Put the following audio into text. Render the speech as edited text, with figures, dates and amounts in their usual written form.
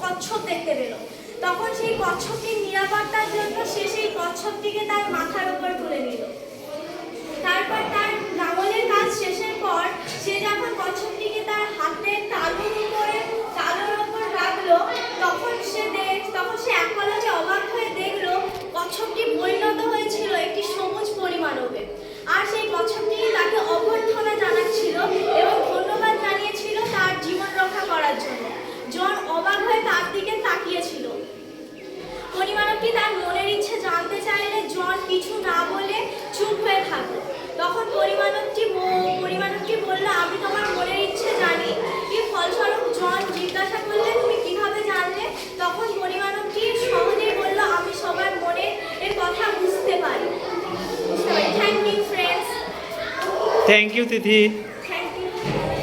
কচ্ছপ দেখতে পেল। তখন সেই কচ্ছপটির নিরাপত্তার জন্য সে সেই কচ্ছপটিকে তার মাথার উপর তুলে নিল। তারপর তার লাঙলের কাজ শেষের পর সে যখন কচ্ছপটিকে তার হাতের তালুর উপর রাখলো, তখন সে এক পলকে অবাক হয়ে দেখলো কচ্ছপটি পরিণত হয়েছিল একটি সবুজ পরিমাণবে। আর সেই কচ্ছপটি তাকে অভ্যর্থনা জানাচ্ছিল এবং ধন্যবাদ জানিয়েছিল তার জীবন রক্ষা করার জন্য। জন অবাক হয়ে তার দিকে তাকিয়েছিল। পরিমাণবটি তার মনের ইচ্ছে জানতে চাইলে জন কিছু না বলে চুপ হয়ে থাকলো। তখন পরিমাণবটি বলল, আমি তোমার মনের ইচ্ছে জানি। ফলস্বরূপ জন জিজ্ঞাসা করলে, তুমি কিভাবে জানলে? তখন পরিমাণবটি সহজেই বলল, আমি সবার মনের কথা বুঝতে পারি। Thank you friends. Thank you Tithi.